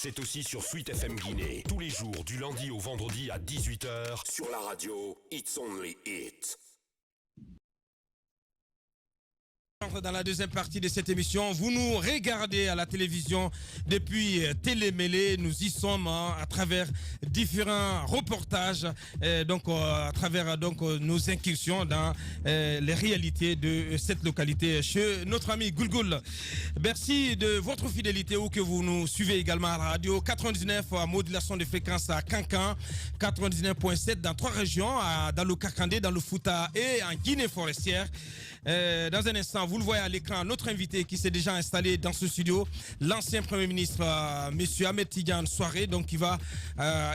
c'est aussi sur Sweet FM Guinée. Tous les jours, du lundi au vendredi à 18h, sur la radio It's Only It. Dans la deuxième partie de cette émission, vous nous regardez à la télévision depuis Télémélé. Nous y sommes à travers différents reportages, à travers nos incursions dans les réalités de cette localité chez notre ami Goulgoul. Merci de votre fidélité où que vous nous suivez également à la radio 99 à modulation de fréquence à Cancan, 99.7 dans 3 régions, dans le Kakandé, dans le Fouta et en Guinée forestière. Dans un instant, vous le voyez à l'écran, notre invité qui s'est déjà installé dans ce studio, l'ancien Premier ministre, Monsieur Ahmed Tidiane Souaré, donc qui va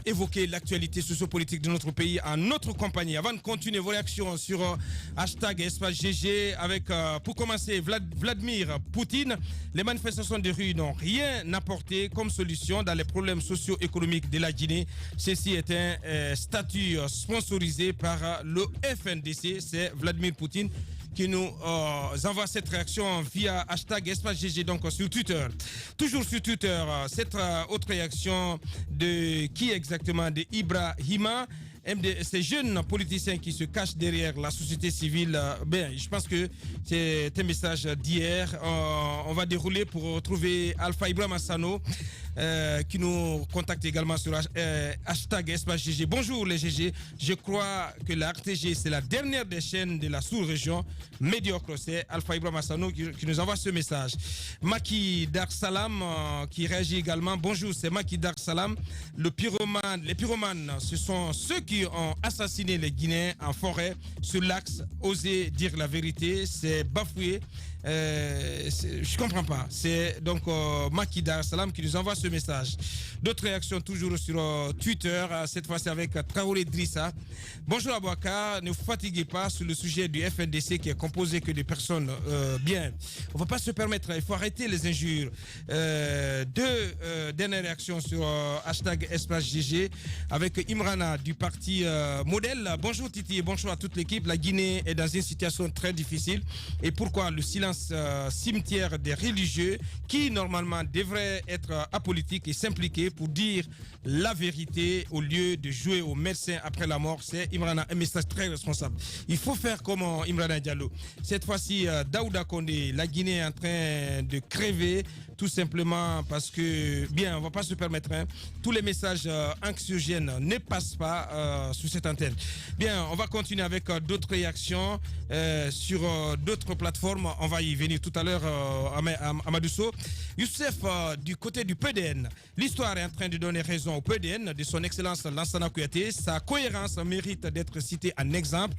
évoquer l'actualité sociopolitique de notre pays en notre compagnie. Avant de continuer vos réactions sur hashtag espace GG avec, pour commencer, Vladimir Poutine, les manifestations de rue n'ont rien apporté comme solution dans les problèmes socio-économiques de la Guinée. Ceci est un statut sponsorisé par le FNDC, c'est Vladimir Poutine qui nous envoie cette réaction via hashtag espace GG, donc sur Twitter. Toujours sur Twitter, cette autre réaction de qui exactement? De Ibrahima, ces jeunes politiciens qui se cachent derrière la société civile. Je pense que c'est un message d'hier. On va dérouler pour retrouver Alpha Ibrahim Assano qui nous contacte également sur hashtag espace GG. Bonjour les GG, je crois que la RTG c'est la dernière des chaînes de la sous-région médiocre. C'est Alpha Ibrahim Assano qui nous envoie ce message. Maki Dar Salam qui réagit également. Bonjour, c'est Maki Dar Salam. Les pyromanes, ce sont ceux qui ont assassiné les Guinéens en forêt sur l'axe. Oser dire la vérité, c'est bafoué. Je comprends pas. C'est donc Maki Dar Salam qui nous envoie ce message. D'autres réactions toujours sur Twitter, cette fois-ci avec Traoré Drissa. Bonjour Abouaka, ne vous fatiguez pas sur le sujet du FNDC qui est composé que de personnes bien. On ne va pas se permettre, il faut arrêter les injures. Deux dernières réactions sur hashtag espace GG avec Imrana du parti Modèle. Bonjour Titi et bonjour à toute l'équipe. La Guinée est dans une situation très difficile. Et pourquoi le silence cimetière des religieux qui normalement devraient être apolitiques et s'impliquer pour dire la vérité au lieu de jouer aux médecins après la mort? C'est Imrana, un message très responsable. Il faut faire comme Imrana Diallo. Cette fois-ci, Daouda Kondé, la Guinée est en train de crever tout simplement parce que, bien, on ne va pas se permettre, tous les messages anxiogènes ne passent pas sur cette antenne. Bien, on va continuer avec d'autres réactions sur d'autres plateformes. On va y venir tout à l'heure à Madousso. Youssef, du côté du PDN, l'histoire est en train de donner raison au PDN de son excellence Lansana Kouyaté. Sa cohérence mérite d'être citée en exemple.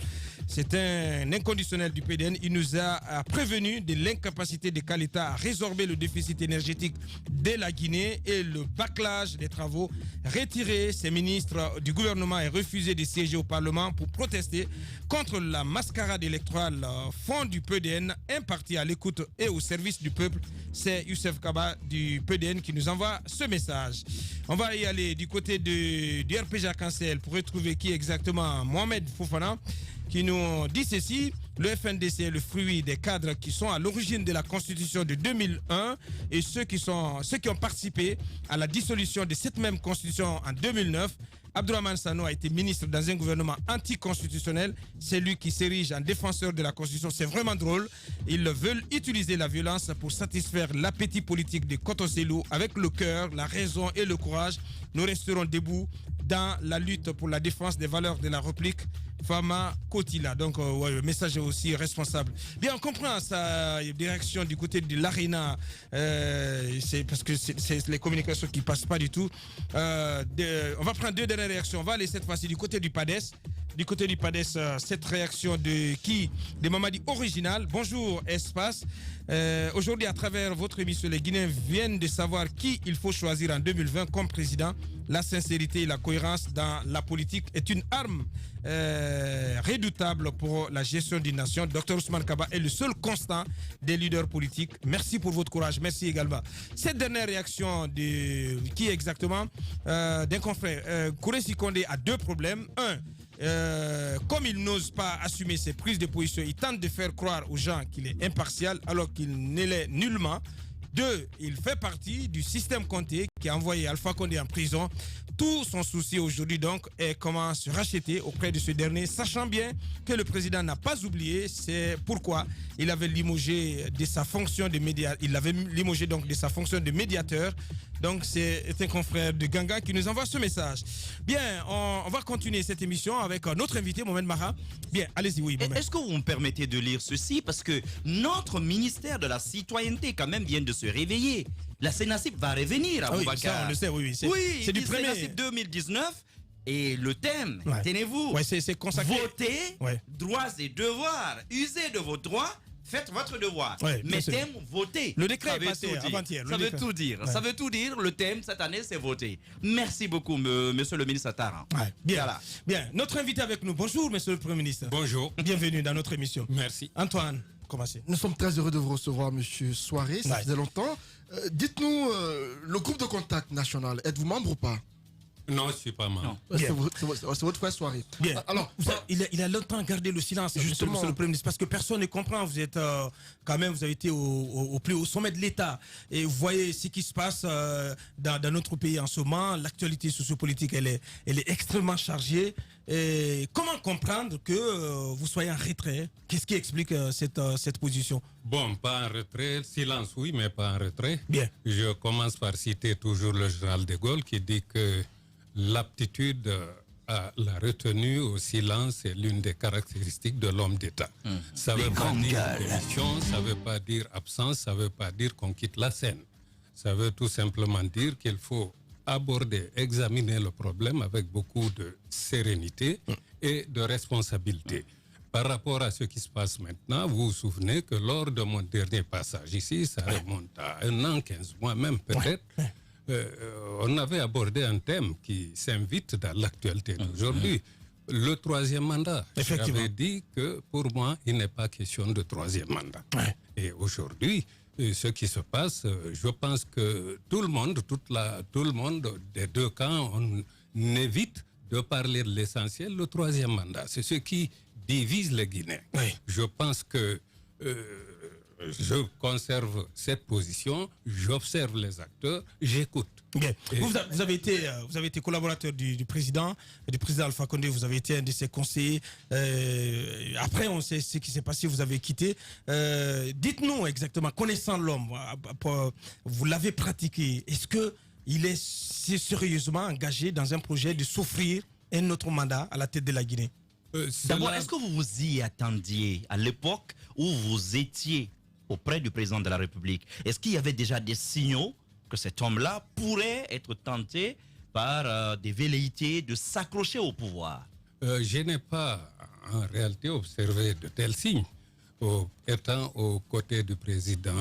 C'est un inconditionnel du PDN. Il nous a prévenu de l'incapacité de Kalita à résorber le déficit énergétique de la Guinée et le bâclage des travaux. Retirer ses ministres du gouvernement et refuser de siéger au Parlement pour protester contre la mascarade électorale fond du PDN, un parti à l'écoute et au service du peuple. C'est Youssef Kaba du PDN qui nous envoie ce message. On va y aller du côté du RPG Arc-en-Ciel pour retrouver qui exactement? Mohamed Fofana qui nous dit ceci: le FNDC est le fruit des cadres qui sont à l'origine de la Constitution de 2001 et ceux qui ont participé à la dissolution de cette même Constitution en 2009. Abdourahmane Sano a été ministre dans un gouvernement anticonstitutionnel. C'est lui qui s'érige en défenseur de la Constitution. C'est vraiment drôle. Ils veulent utiliser la violence pour satisfaire l'appétit politique de Kotoselou. Avec le cœur, la raison et le courage, nous resterons debout dans la lutte pour la défense des valeurs de la République. Fama Kotila. Donc, le message est aussi responsable. Bien, on comprend sa direction du côté de l'ARENA. C'est parce que c'est les communications qui ne passent pas du tout. On va prendre deux dernières réactions. On va aller cette fois-ci du côté du PADES. Du côté du PADES, cette réaction de qui? De Mamadi Original. Bonjour, Espace. Aujourd'hui, à travers votre émission, les Guinéens viennent de savoir qui il faut choisir en 2020 comme président. La sincérité et la cohérence dans la politique est une arme redoutable pour la gestion d'une nation. Dr Ousmane Kaba est le seul constant des leaders politiques. Merci pour votre courage. Merci également. Cette dernière réaction de qui exactement? D'un confrère. Kouressi Kondé a deux problèmes. Un, comme il n'ose pas assumer ses prises de position, il tente de faire croire aux gens qu'il est impartial alors qu'il ne l'est nullement. Deux, il fait partie du système Conté qui a envoyé Alpha Condé en prison. Tout son souci aujourd'hui donc est comment se racheter auprès de ce dernier, sachant bien que le président n'a pas oublié, c'est pourquoi il avait limogé de sa fonction de médiateur. Donc c'est un confrère de Ganga qui nous envoie ce message. Bien, on va continuer cette émission avec notre invité, Mohamed Mara. Bien, allez-y, oui, Mohamed. Est-ce que vous me permettez de lire ceci? Parce que notre ministère de la Citoyenneté quand même vient de se réveiller. La CENACIP va revenir à Boubacar. Oui, ça, on le sait, oui. C'est du premier. CENACIP 2019 et le thème, tenez-vous, c'est consacré. Votez, droits et devoirs. Usez de vos droits. Faites votre devoir. Mais thème, votez. Le décret est passé avant-hier. Ça veut tout dire. Ça veut tout dire. Le thème cette année, c'est voter. Merci beaucoup, monsieur le ministre Attara. Bien. Voilà. Bien. Notre invité avec nous. Bonjour, monsieur le Premier ministre. Bonjour. Bienvenue dans notre émission. Merci. Antoine, commencez. Nous sommes très heureux de vous recevoir, monsieur Soirée. Ça faisait longtemps. Dites-nous, le groupe de contact national, êtes-vous membre ou pas? Non, je ne suis pas membre. C'est votre frère Soirée. Bien. Alors, il a longtemps gardé le silence, justement, monsieur le Premier ministre, parce que personne ne comprend. Vous êtes quand même, vous avez été au plus haut sommet de l'État. Et vous voyez ce qui se passe dans notre pays en ce moment. L'actualité sociopolitique, elle est extrêmement chargée. Et comment comprendre que vous soyez en retrait? Qu'est-ce qui explique cette position? Bon, pas en retrait, silence oui, mais pas en retrait. Bien. Je commence par citer toujours le général de Gaulle qui dit que l'aptitude à la retenue au silence est l'une des caractéristiques de l'homme d'État. Ça ne veut pas dire démission, ça ne veut pas dire absence, ça ne veut pas dire qu'on quitte la scène. Ça veut tout simplement dire qu'il faut aborder, examiner le problème avec beaucoup de sérénité et de responsabilité. Par rapport à ce qui se passe maintenant, vous vous souvenez que lors de mon dernier passage ici, ça remonte à 1 an, 15 mois même peut-être, on avait abordé un thème qui s'invite dans l'actualité d'aujourd'hui, le 3e mandat. J'avais dit que pour moi, il n'est pas question de 3e mandat. Et aujourd'hui, ce qui se passe, je pense que tout le monde des deux camps, on évite de parler de l'essentiel, le 3e mandat. C'est ce qui divise les Guinéens. Je pense que je conserve cette position, j'observe les acteurs, j'écoute. Vous avez été collaborateur du président Alpha Condé, vous avez été un de ses conseillers. Après, on sait ce qui s'est passé, vous avez quitté. Dites-nous exactement, connaissant l'homme, vous l'avez pratiqué, est-ce qu'il est sérieusement engagé dans un projet de s'offrir un autre mandat à la tête de la Guinée? D'abord, est-ce que vous vous y attendiez à l'époque où vous étiez auprès du président de la République? Est-ce qu'il y avait déjà des signaux que cet homme-là pourrait être tenté par des velléités de s'accrocher au pouvoir? Je n'ai pas en réalité observé de tels signes, étant aux côtés du président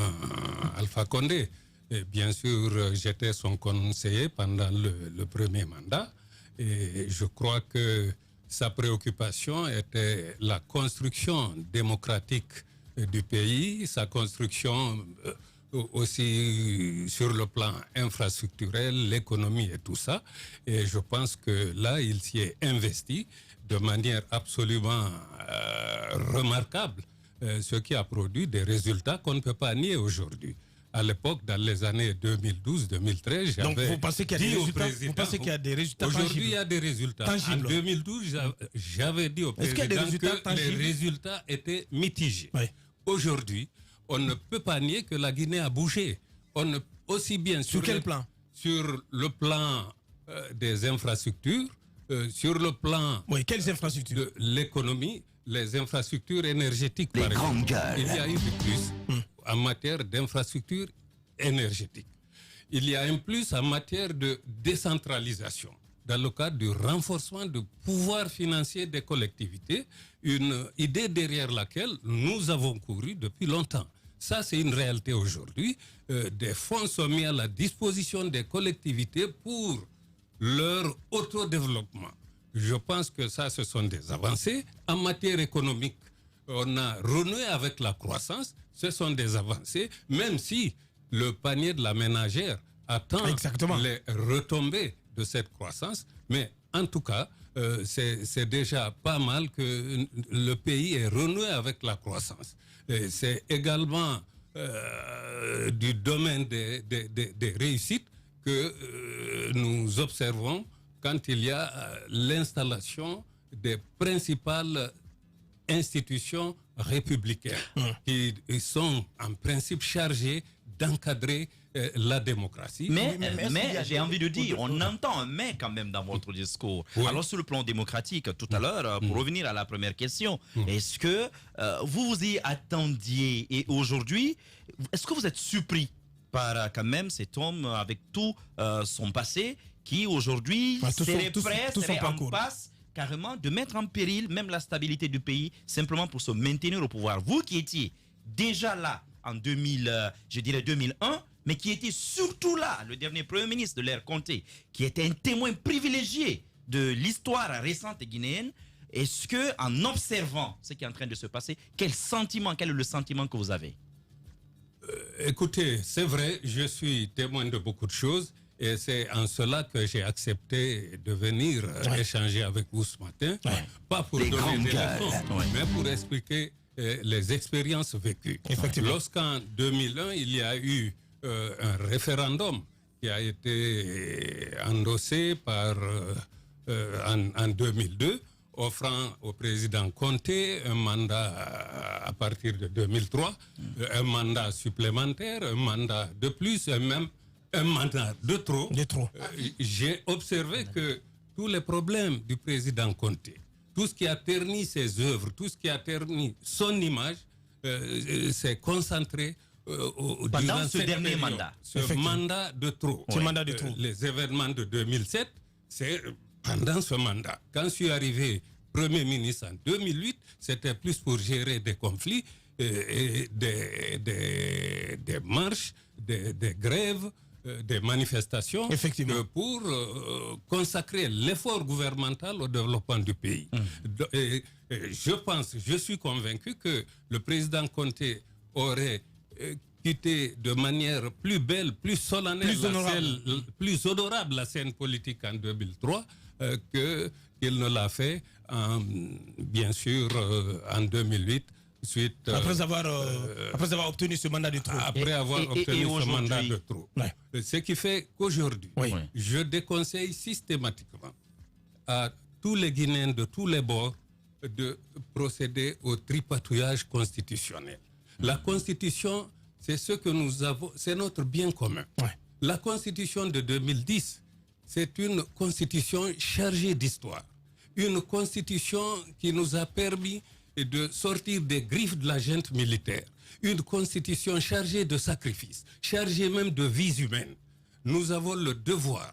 Alpha Condé. Et bien sûr, j'étais son conseiller pendant le premier mandat et je crois que sa préoccupation était la construction démocratique du pays, sa construction aussi sur le plan infrastructurel, l'économie et tout ça. Et je pense que là, il s'y est investi de manière absolument remarquable, ce qui a produit des résultats qu'on ne peut pas nier aujourd'hui. À l'époque, dans les années 2012-2013, donc vous pensez qu'il y a des résultats, aujourd'hui, il y a des résultats. Tangibles. En 2012, j'avais dit au président que les résultats étaient mitigés. Aujourd'hui, on ne peut pas nier que la Guinée a bougé. Aussi bien sur quel plan? Sur le plan des infrastructures, sur le plan quelles infrastructures? de l'économie, les infrastructures énergétiques, par exemple. Il y a eu du plus en matière d'infrastructures énergétiques. Il y a un plus en matière de décentralisation, dans le cadre du renforcement du pouvoir financier des collectivités, une idée derrière laquelle nous avons couru depuis longtemps. Ça, c'est une réalité aujourd'hui. Des fonds sont mis à la disposition des collectivités pour leur autodéveloppement. Je pense que ça, ce sont des avancées. En matière économique, on a renoué avec la croissance. Ce sont des avancées, même si le panier de la ménagère attend les retombées de cette croissance. Mais en tout cas, c'est déjà pas mal que le pays ait renoué avec la croissance. C'est également du domaine des réussites que nous observons quand il y a l'installation des principales institutions républicaines qui sont en principe chargées d'encadrer la démocratie. Mais j'ai envie de dire, on entend un mais quand même dans votre discours. Oui. Alors sur le plan démocratique, tout à l'heure, pour revenir à la première question, est-ce que vous vous y attendiez et aujourd'hui, est-ce que vous êtes surpris par quand même cet homme avec tout son passé qui aujourd'hui serait en passe carrément de mettre en péril même la stabilité du pays simplement pour se maintenir au pouvoir. Vous qui étiez déjà là en 2001, mais qui était surtout là, le dernier Premier ministre de l'ère Conté, qui était un témoin privilégié de l'histoire récente guinéenne, est-ce que, en observant ce qui est en train de se passer, quel est le sentiment que vous avez? Écoutez, c'est vrai, je suis témoin de beaucoup de choses. Et c'est en cela que j'ai accepté de venir échanger avec vous ce matin. Pas pour donner des leçons, mais pour expliquer les expériences vécues. Lorsqu'en 2001, il y a eu un référendum qui a été endossé en 2002, offrant au président Conté un mandat à partir de 2003, un mandat supplémentaire, un mandat de plus, et même un mandat de trop. J'ai observé que tous les problèmes du président Conté, tout ce qui a terni ses œuvres, tout ce qui a terni son image, s'est concentré pendant ce dernier mandat. Ce mandat de trop. Les événements de 2007, c'est pendant ce mandat. Quand je suis arrivé Premier ministre en 2008, c'était plus pour gérer des conflits, et des marches, des grèves, des manifestations pour consacrer l'effort gouvernemental au développement du pays. Je suis convaincu que le président Conté aurait quitté de manière plus belle, plus solennelle, plus honorable la scène politique en 2003 qu'il ne l'a fait, bien sûr, en 2008. Après avoir obtenu ce mandat de trop. Après avoir obtenu ce mandat de trop. Ce qui fait qu'aujourd'hui, je déconseille systématiquement à tous les Guinéens de tous les bords de procéder au tripatouillage constitutionnel. La Constitution, c'est ce que nous avons, c'est notre bien commun. La Constitution de 2010, c'est une Constitution chargée d'histoire. Une Constitution qui nous a permis de sortir des griffes de la junte militaire. Une constitution chargée de sacrifices, chargée même de vies humaines. Nous avons le devoir,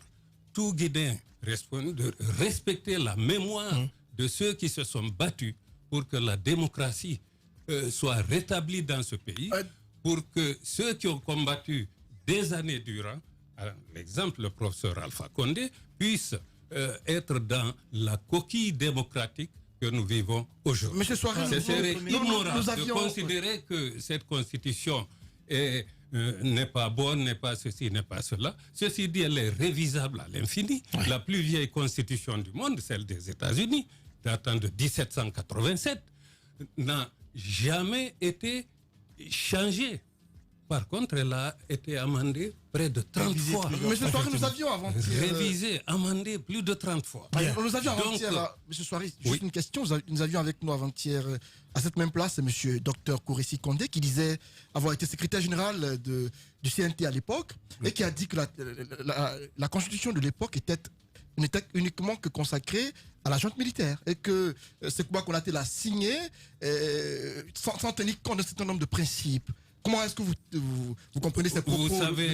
tout Guinéen, de respecter la mémoire de ceux qui se sont battus pour que la démocratie soit rétablie dans ce pays, pour que ceux qui ont combattu des années durant, l'exemple le professeur Alpha Condé, puissent être dans la coquille démocratique que nous vivons aujourd'hui. Monsieur Soiré, ce serait ignorant de considérer que cette constitution n'est pas bonne, n'est pas ceci, n'est pas cela. Ceci dit, elle est révisable à l'infini. La plus vieille constitution du monde, celle des États-Unis, datant de 1787, n'a jamais été changée. Par contre, elle a été amendée près de 30 fois. Monsieur Soiré, nous avions avant-hier... Révisée, amendée plus de 30 fois. Nous avions avant-hier, monsieur Soiré, juste une question. Nous avions avec nous avant-hier, à cette même place, monsieur Dr Kourissi Condé, qui disait avoir été secrétaire général du CNT à l'époque, et qui a dit que la constitution de l'époque n'était uniquement que consacrée à la junte militaire, et que Sékou Konaté l'a signé sans tenir compte d'un certain nombre de principes. Comment est-ce que vous comprenez ces propos? Vous savez,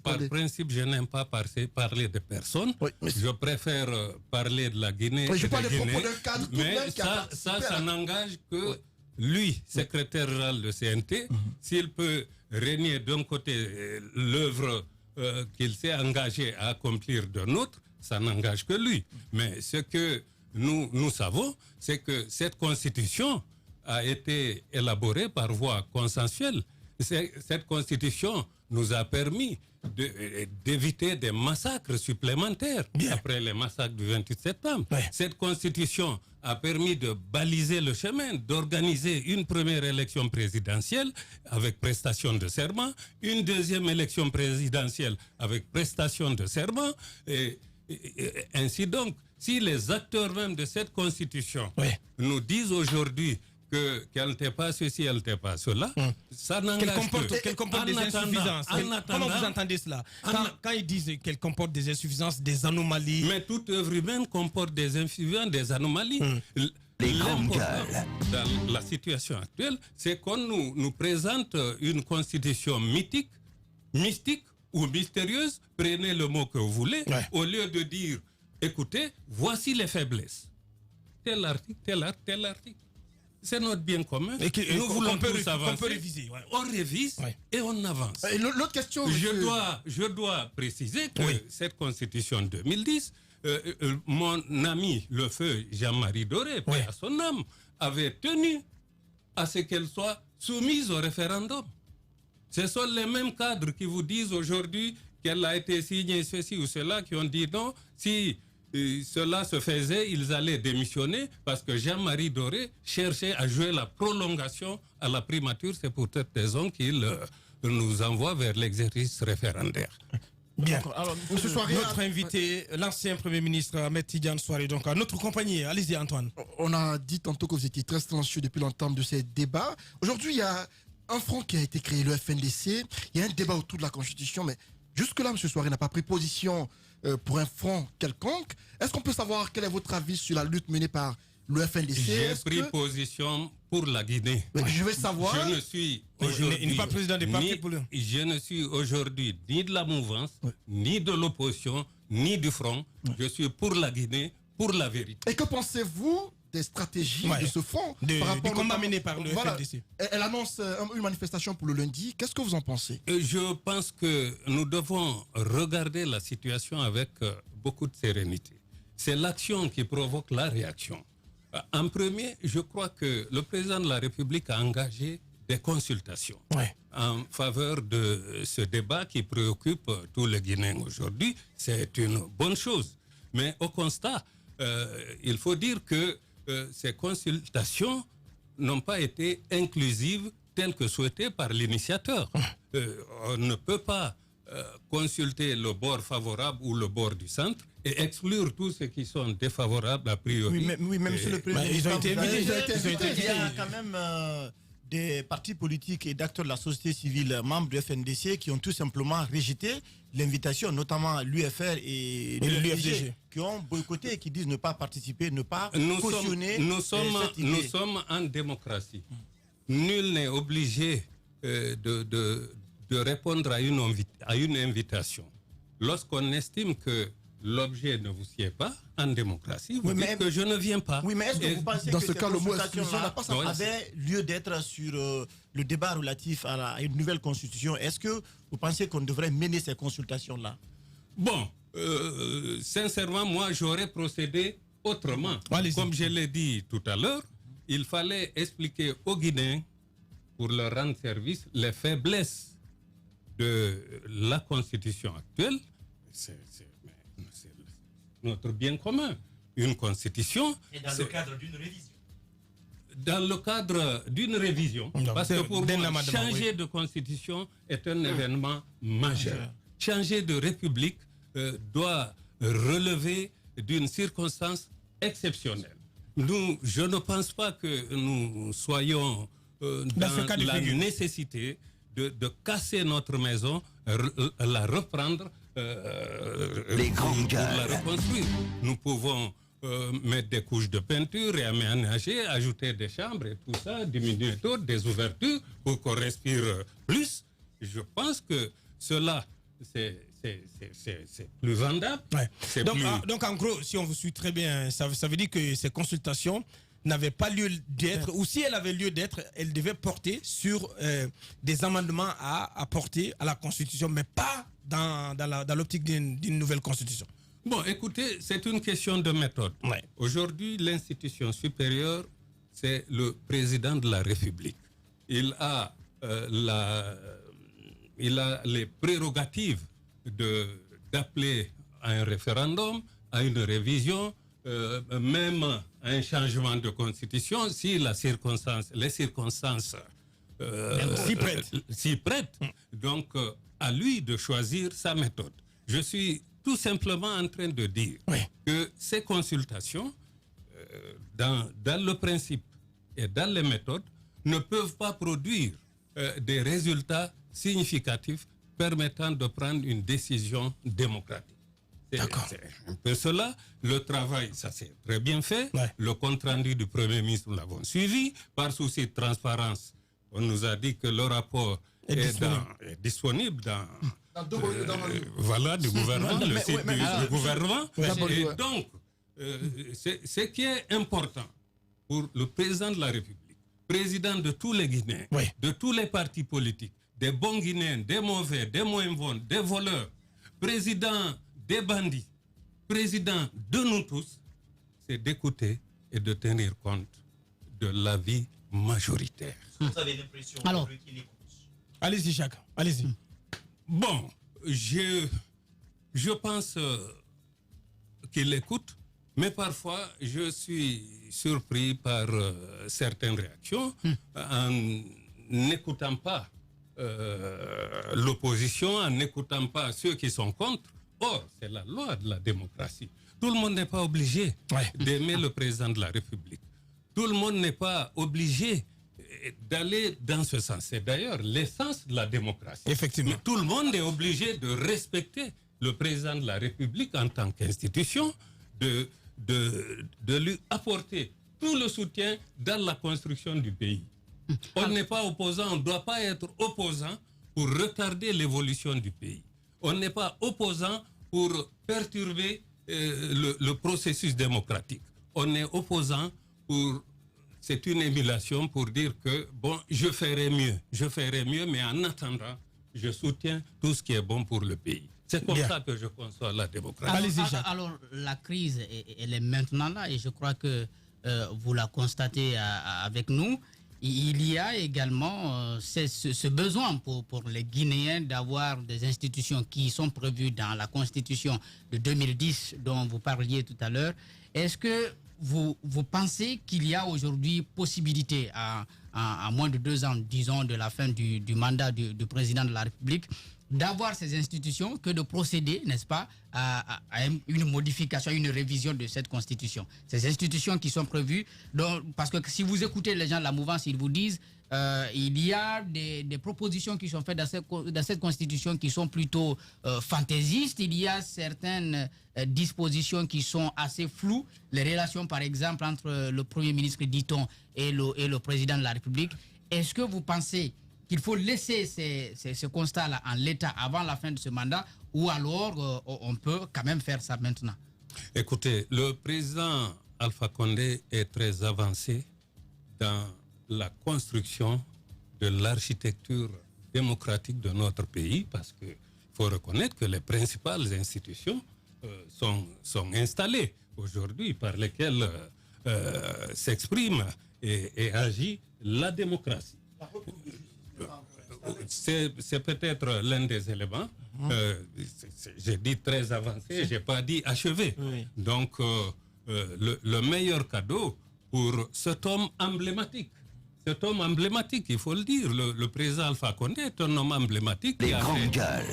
par principe, je n'aime pas parler de personnes. Je préfère parler de la Guinée. Je parle des propos d'un cadre tout de même qui a ça n'engage que lui, secrétaire général de CNT, s'il peut régner d'un côté l'œuvre qu'il s'est engagé à accomplir d'un autre, ça n'engage que lui. Mais ce que nous savons, c'est que cette constitution a été élaborée par voie consensuelle. cette constitution nous a permis d'éviter des massacres supplémentaires après les massacres du 28 septembre. Cette constitution a permis de baliser le chemin, d'organiser une première élection présidentielle avec prestation de serment, une deuxième élection présidentielle avec prestation de serment, et ainsi donc. Si les acteurs même de cette constitution nous disent aujourd'hui qu'elle n'était pas ceci, elle n'était pas cela, ça n'engage qu'elle comporte des insuffisances. Comment vous entendez cela quand ils disent qu'elle comporte des insuffisances, des anomalies? Mais toute œuvre humaine comporte des insuffisances, des anomalies. Les grandes gueules. Dans la situation actuelle, c'est qu'on nous présente une constitution mythique, mystique ou mystérieuse, prenez le mot que vous voulez, au lieu de dire, écoutez, voici les faiblesses. Tel article, tel article, tel article. C'est notre bien commun. Nous voulons tous avancer. On peut réviser. On révise et on avance. L'autre question, je dois préciser que cette constitution 2010, mon ami le feu Jean-Marie Doré, paix à son âme, avait tenu à ce qu'elle soit soumise au référendum. Ce sont les mêmes cadres qui vous disent aujourd'hui qu'elle a été signée ceci ou cela, qui ont dit non, si cela se faisait, ils allaient démissionner parce que Jean-Marie Doré cherchait à jouer la prolongation à la primature. C'est pour cette raison qu'il nous envoie vers l'exercice référendaire. Bien. Alors, Monsieur Souaré, notre invité, l'ancien Premier ministre Ahmed Tidiane Souaré, donc à notre compagnie. Allez-y, Antoine. On a dit tantôt que vous étiez très silencieux depuis l'entame de ces débats. Aujourd'hui, il y a un front qui a été créé, le FNDC. Il y a un débat autour de la Constitution, mais jusque-là, M. Souaré n'a pas pris position pour un front quelconque. Est-ce qu'on peut savoir quel est votre avis sur la lutte menée par le FNDC? J'ai pris position pour la Guinée. Je veux savoir. Je ne suis aujourd'hui pas président des partis je ne suis aujourd'hui ni de la mouvance, ni de l'opposition, ni du front. Je suis pour la Guinée, pour la vérité. Et que pensez-vous des stratégies de ce front par rapport au combat mené par le FNDC? Elle annonce une manifestation pour le lundi. Qu'est-ce que vous en pensez? Je pense que nous devons regarder la situation avec beaucoup de sérénité. C'est l'action qui provoque la réaction. En premier, je crois que le président de la République a engagé des consultations en faveur de ce débat qui préoccupe tous les Guinéens aujourd'hui. C'est une bonne chose. Mais au constat, il faut dire que ces consultations n'ont pas été inclusives telles que souhaitées par l'initiateur. On ne peut pas consulter le bord favorable ou le bord du centre et exclure tous ceux qui sont défavorables a priori. Oui, mais monsieur le président, ils ont été invités. Il y a quand même des partis politiques et d'acteurs de la société civile membres du FNDC qui ont tout simplement rejeté l'invitation, notamment l'UFR et l'UFDG, qui ont boycotté et qui disent ne pas participer, ne pas cautionner. Nous sommes en démocratie. Nul n'est obligé de répondre à une invitation. Lorsqu'on estime que l'objet ne vous sied pas, en démocratie, vous dites que je ne viens pas. Oui, mais est-ce que vous pensez dans que ce cas, le mot consultation-là avait lieu d'être sur le débat relatif à une nouvelle constitution? Est-ce que vous pensez qu'on devrait mener ces consultations-là? Bon, sincèrement, moi, j'aurais procédé autrement. Comme je l'ai dit tout à l'heure, il fallait expliquer aux Guinéens, pour leur rendre service, les faiblesses de la constitution actuelle. C'est notre bien commun. Une constitution. Et dans le cadre d'une révision. Dans le cadre d'une révision. Parce que pour moi, changer de constitution est un événement majeur. Changer de république doit relever d'une circonstance exceptionnelle. Je ne pense pas que nous soyons dans la nécessité de casser notre maison, la reprendre, pour la reconstruire. Nous pouvons mettre des couches de peinture, réaménager, ajouter des chambres et tout ça, diminuer des ouvertures pour qu'on respire plus. Je pense que cela, c'est plus vendable. Donc en gros, si on vous suit très bien, ça veut dire que ces consultations n'avaient pas lieu d'être, ou si elles avaient lieu d'être, elles devaient porter sur des amendements à apporter à la Constitution, mais pas dans l'optique d'une nouvelle Constitution. Bon, écoutez, c'est une question de méthode. Aujourd'hui, l'institution supérieure, c'est le président de la République. Il a il a les prérogatives d'appeler à un référendum, à une révision, même à un changement de constitution, si les circonstances s'y prêtent. Donc, à lui de choisir sa méthode. Je suis tout simplement en train de dire que ces consultations, dans le principe et dans les méthodes, ne peuvent pas produire des résultats significatifs permettant de prendre une décision démocratique. C'est un peu cela. Le travail, ça s'est très bien fait. Le compte-rendu du Premier ministre, nous l'avons suivi. Par souci de transparence, on nous a dit que le rapport est disponible dans du gouvernement, le site du gouvernement. Et donc, ce qui est important pour le président de la République, président de tous les Guinéens, de tous les partis politiques, des bons Guinéens, des mauvais, des moins bons, des voleurs, président des bandits, président de nous tous, c'est d'écouter et de tenir compte de l'avis majoritaire. Vous avez l'impression qu'il écoute. Allez-y, Jacques, allez-y. Bon, je pense qu'il écoute, mais parfois je suis surpris par certaines réactions en n'écoutant pas l'opposition, en n'écoutant pas ceux qui sont contre. Or, c'est la loi de la démocratie. Tout le monde n'est pas obligé d'aimer le président de la République. Tout le monde n'est pas obligé d'aller dans ce sens. C'est d'ailleurs l'essence de la démocratie. Effectivement. Mais tout le monde est obligé de respecter le président de la République en tant qu'institution, de lui apporter tout le soutien dans la construction du pays. On n'est pas opposant, on ne doit pas être opposant pour retarder l'évolution du pays. On n'est pas opposant pour perturber le processus démocratique. On est opposant pour... C'est une émulation pour dire que, bon, je ferai mieux, mais en attendant, je soutiens tout ce qui est bon pour le pays. C'est comme ça que je conçois la démocratie. Alors, la crise, elle est maintenant là, et je crois que vous la constatez avec nous. Il y a également ce besoin pour les Guinéens d'avoir des institutions qui sont prévues dans la Constitution de 2010 dont vous parliez tout à l'heure. Est-ce que vous pensez qu'il y a aujourd'hui possibilité, à moins de 2 ans, disons, de la fin du mandat du président de la République, d'avoir ces institutions que de procéder, n'est-ce pas, à une modification, à une révision de cette constitution. Ces institutions qui sont prévues, parce que si vous écoutez les gens de la mouvance, ils vous disent il y a des propositions qui sont faites dans cette constitution qui sont plutôt fantaisistes. Il y a certaines dispositions qui sont assez floues. Les relations, par exemple, entre le Premier ministre, dit-on, et le président de la République. Est-ce que vous pensez qu'il faut laisser ce constat-là en l'état avant la fin de ce mandat, ou alors on peut quand même faire ça maintenant? Écoutez, le président Alpha Condé est très avancé dans la construction de l'architecture démocratique de notre pays, parce qu'il faut reconnaître que les principales institutions sont installées aujourd'hui, par lesquelles s'exprime et agit la démocratie. C'est peut-être l'un des éléments. J'ai dit très avancé, je n'ai pas dit achevé. Donc, le meilleur cadeau pour cet homme emblématique. Cet homme emblématique, il faut le dire, le président Alpha Condé est un homme emblématique qui a fait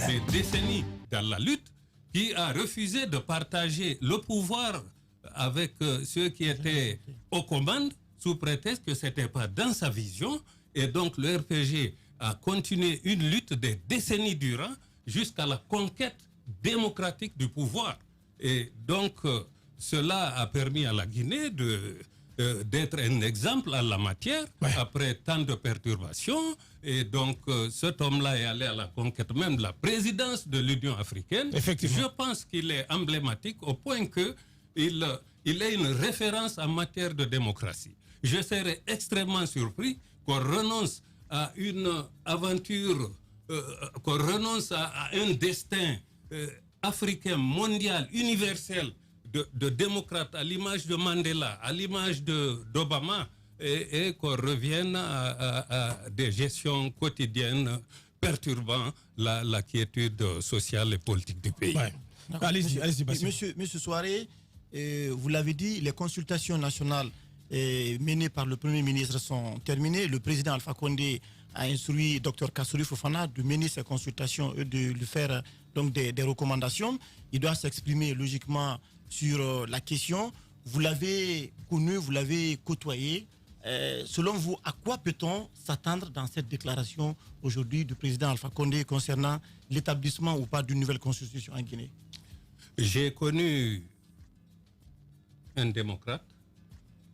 des décennies dans la lutte, qui a refusé de partager le pouvoir avec ceux qui étaient aux commandes, sous prétexte que ce n'était pas dans sa vision. Et donc le RPG a continué une lutte des décennies durant jusqu'à la conquête démocratique du pouvoir. Et donc cela a permis à la Guinée d'être un exemple en la matière, après tant de perturbations. Et donc cet homme-là est allé à la conquête même de la présidence de l'Union africaine. Effectivement. Je pense qu'il est emblématique au point qu'il est une référence en matière de démocratie. Je serais extrêmement surpris qu'on renonce à une aventure, qu'on renonce à un destin africain, mondial, universel, de démocrate, à l'image de Mandela, à l'image d'Obama, et qu'on revienne à des gestions quotidiennes perturbant la quiétude sociale et politique du pays. Ouais. Allez-y, Monsieur Souaré, vous l'avez dit, les consultations nationales menées par le Premier ministre sont terminées. Le président Alpha Condé a instruit Dr Kassouri Fofana de mener ces consultations et de lui faire donc des recommandations. Il doit s'exprimer logiquement sur la question. Vous l'avez connu, vous l'avez côtoyé. Selon vous, à quoi peut-on s'attendre dans cette déclaration aujourd'hui du président Alpha Condé concernant l'établissement ou pas d'une nouvelle constitution en Guinée? J'ai connu un démocrate,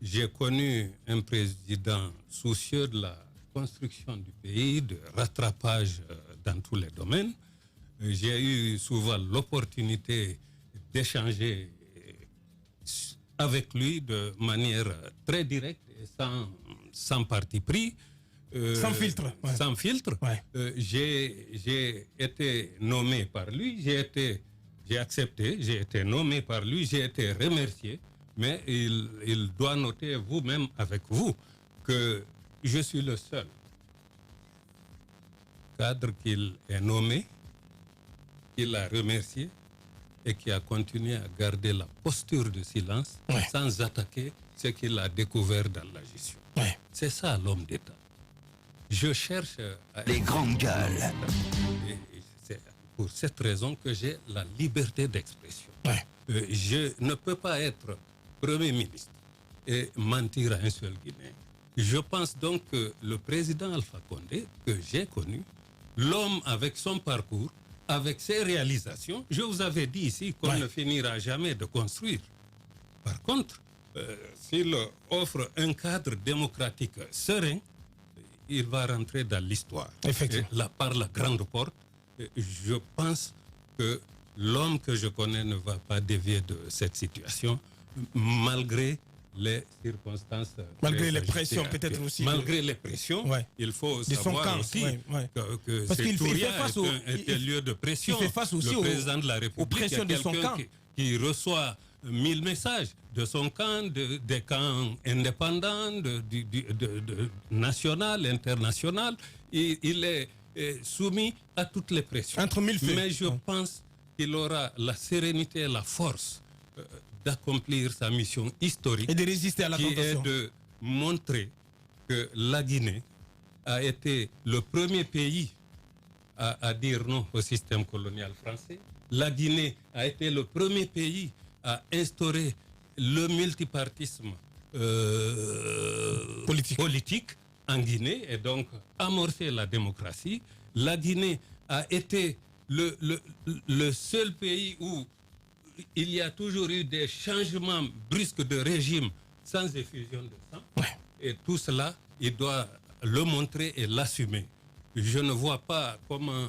j'ai connu un président soucieux de la construction du pays, de rattrapage dans tous les domaines. J'ai eu souvent l'opportunité d'échanger avec lui de manière très directe et sans parti pris. Sans filtre. Ouais. Sans filtre. Ouais. J'ai été nommé par lui, j'ai accepté, j'ai été nommé par lui, j'ai été remercié, mais il doit noter vous-même avec vous que je suis le seul cadre qu'il ait nommé, qu'il a remercié et qui a continué à garder la posture de silence sans attaquer ce qu'il a découvert dans la gestion. Ouais. C'est ça l'homme d'État. Je cherche à... Les grandes gueules. Et c'est pour cette raison que j'ai la liberté d'expression. Ouais. Je ne peux pas être Premier ministre et mentir à un seul Guinéen. Je pense donc que le président Alpha Condé, que j'ai connu, l'homme avec son parcours, avec ses réalisations, je vous avais dit ici qu'on ne finira jamais de construire. Par contre, s'il offre un cadre démocratique serein, il va rentrer dans l'histoire. Effectivement. Et là, par la grande porte, je pense que l'homme que je connais ne va pas dévier de cette situation, malgré les circonstances. Malgré les pressions, peut-être aussi. Malgré les pressions, il faut savoir aussi que parce qu'il fait face est un lieu de pression. Il fait face aussi le président de la République, aux pressions de son camp. Qui reçoit 1000 messages de son camp, des camps indépendants, national, international. Il est soumis à toutes les pressions. Entre mille feux. Mais je pense qu'il aura la sérénité et la force d'accomplir sa mission historique et de résister à la tentation. Qui est de montrer que la Guinée a été le premier pays à dire non au système colonial français. La Guinée a été le premier pays à instaurer le multipartisme politique en Guinée et donc amorcer la démocratie. La Guinée a été le seul pays où il y a toujours eu des changements brusques de régime sans effusion de sang. Et tout cela, il doit le montrer et l'assumer. Je ne vois pas comment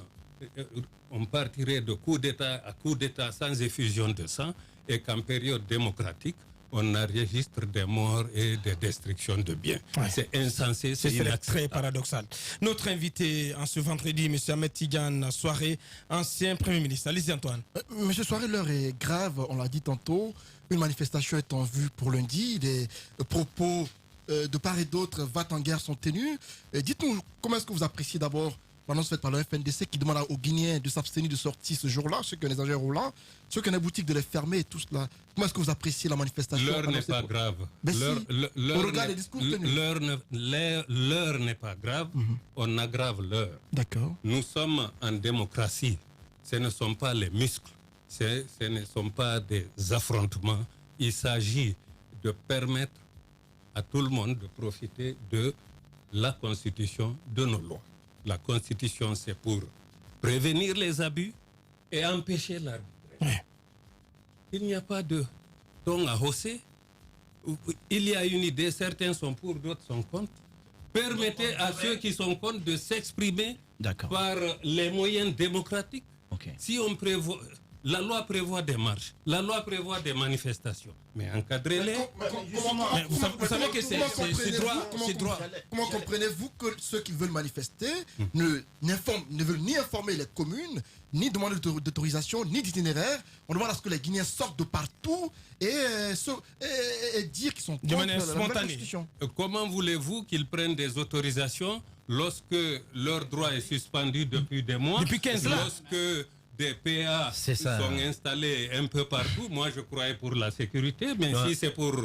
on partirait de coup d'État à coup d'État sans effusion de sang et qu'en période démocratique, on enregistre des morts et des destructions de biens. C'est insensé, c'est très paradoxal. Notre invité en ce vendredi, M. Ahmed Tidiane Souaré, ancien Premier ministre. Allez-y, Antoine. Monsieur Souaré, l'heure est grave, on l'a dit tantôt. Une manifestation est en vue pour lundi. Des propos de part et d'autre, va-t-en-guerre sont tenus. Dites-nous, comment est-ce que vous appréciez d'abord l'annonce faite par le FNDC qui demande aux Guinéens de s'abstenir de sortir ce jour-là, ceux qui ont les agents là, ceux qui ont des boutiques de les fermer et tout cela. Comment est-ce que vous appréciez la manifestation? L'heure n'est pas grave. L'heure n'est pas grave. On aggrave l'heure. D'accord. Nous sommes en démocratie. Ce ne sont pas les muscles. Ce ne sont pas des affrontements. Il s'agit de permettre à tout le monde de profiter de la Constitution, de nos lois. La Constitution, c'est pour prévenir les abus et empêcher l'arbitraire. Il n'y a pas de ton à hausser. Il y a une idée, certains sont pour, d'autres sont contre. Permettez à ceux qui sont contre de s'exprimer par les moyens démocratiques. Si on prévoit, La loi prévoit des marches, la loi prévoit des manifestations. Mais encadrez-les. Vous savez que c'est droit. Comment comprenez-vous que ceux qui veulent manifester ne veulent ni informer les communes, ni demander d'autorisation, ni d'itinéraire? On demande à ce que les Guinéens sortent de partout et dire qu'ils sont contre la nouvelle constitution. Comment voulez-vous qu'ils prennent des autorisations lorsque leur droit est suspendu depuis des mois? Depuis 15 ans. Lorsque des PA sont installés un peu partout. Moi, je croyais pour la sécurité, mais si c'est pour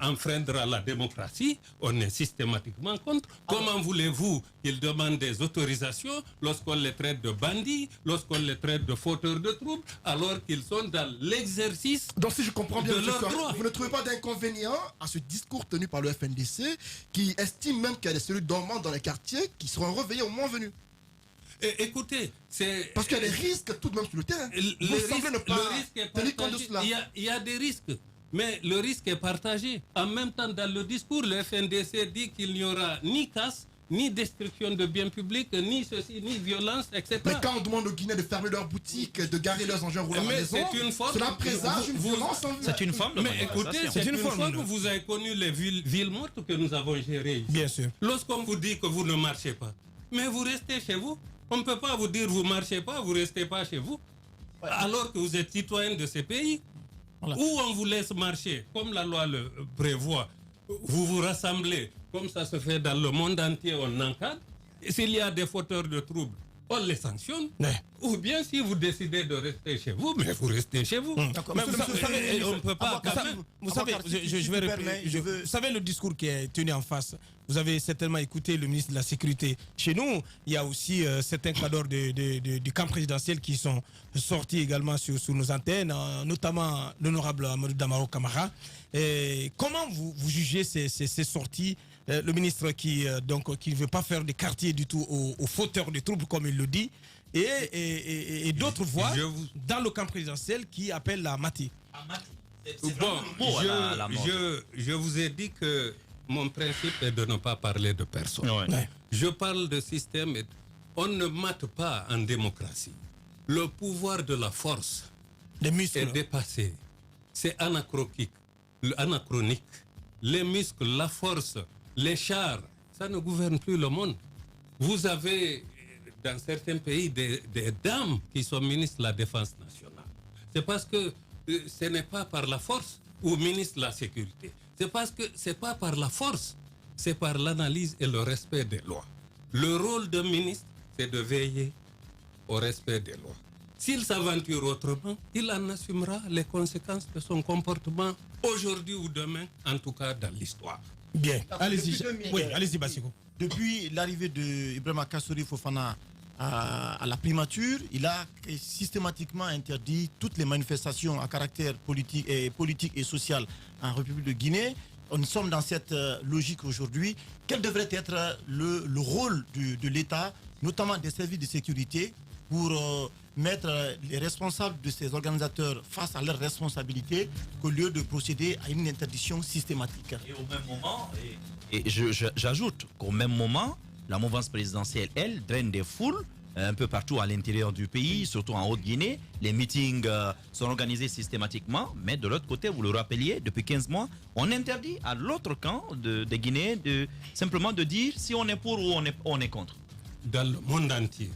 enfreindre à la démocratie, on est systématiquement contre. Comment voulez-vous qu'ils demandent des autorisations lorsqu'on les traite de bandits, lorsqu'on les traite de fauteurs de troubles, alors qu'ils sont dans l'exercice Donc, si je comprends bien, de leurs droits? vous ne trouvez pas d'inconvénient à ce discours tenu par le FNDC qui estime même qu'il y a des cellules dormantes dans les quartiers qui seront réveillées au moment venu? Écoutez, c'est... Parce qu'il y a des risques tout de même sur le terrain. Le risque est partagé. Il y a des risques, mais le risque est partagé. En même temps, dans le discours, le FNDC dit qu'il n'y aura ni casse, ni destruction de biens publics, ni ceci, ni violence, etc. Mais quand on demande aux Guinéens de fermer leurs boutiques, de garer leurs engins roulants à la maison, cela présage une violence en vue. C'est une forme de écoutez, c'est une forme. Vous avez connu les villes mortes que nous avons gérées ici. Bien sûr. Lorsqu'on vous dit que vous ne marchez pas, mais vous restez chez vous. On ne peut pas vous dire vous ne marchez pas, vous ne restez pas chez vous, alors que vous êtes citoyen de ces pays. Voilà. Ou on vous laisse marcher, comme la loi le prévoit, vous vous rassemblez, comme ça se fait dans le monde entier, on encadre. Et s'il y a des fauteurs de troubles, on les sanctionne. Ou bien si vous décidez de rester chez vous, mais vous restez chez vous. Mais on ne peut pas. Vous savez, vous savez le discours qui est tenu en face. Vous avez certainement écouté le ministre de la Sécurité. Chez nous, il y a aussi certains cadres du camp présidentiel qui sont sortis également sur nos antennes, notamment l'honorable Amadou Damaro Camara. Comment vous jugez ces sorties? Le ministre qui ne veut pas faire des quartiers du tout aux fauteurs de troubles, comme il le dit, et d'autres voix dans le camp présidentiel qui appellent la Mati. Bon, je vous ai dit que mon principe est de ne pas parler de personne. Je parle de système. On ne mate pas en démocratie. Le pouvoir de la force est dépassé. C'est anachronique. Les muscles, la force, les chars, ça ne gouverne plus le monde. Vous avez dans certains pays des dames qui sont ministres de la Défense nationale. C'est parce que ce n'est pas par la force ou ministre de la Sécurité. C'est parce que ce n'est pas par la force, c'est par l'analyse et le respect des lois. Le rôle d'un ministre, c'est de veiller au respect des lois. S'il s'aventure autrement, il en assumera les conséquences de son comportement aujourd'hui ou demain, en tout cas dans l'histoire. Bien, allez-y. Oui, allez-y, Bassiko. Depuis l'arrivée de Ibrahima Kassori Fofana à la primature, il a systématiquement interdit toutes les manifestations à caractère politique et social en République de Guinée. Nous sommes dans cette logique aujourd'hui. Quel devrait être le rôle de l'État, notamment des services de sécurité, pour mettre les responsables de ces organisateurs face à leurs responsabilités, qu'au lieu de procéder à une interdiction systématique? Et au même moment, j'ajoute qu'au même moment, la mouvance présidentielle, elle, draine des foules un peu partout à l'intérieur du pays, surtout en Haute-Guinée. Les meetings sont organisés systématiquement, mais de l'autre côté, vous le rappeliez, depuis 15 mois, on interdit à l'autre camp des Guinéens simplement de dire si on est pour ou on est contre. Dans le monde entier,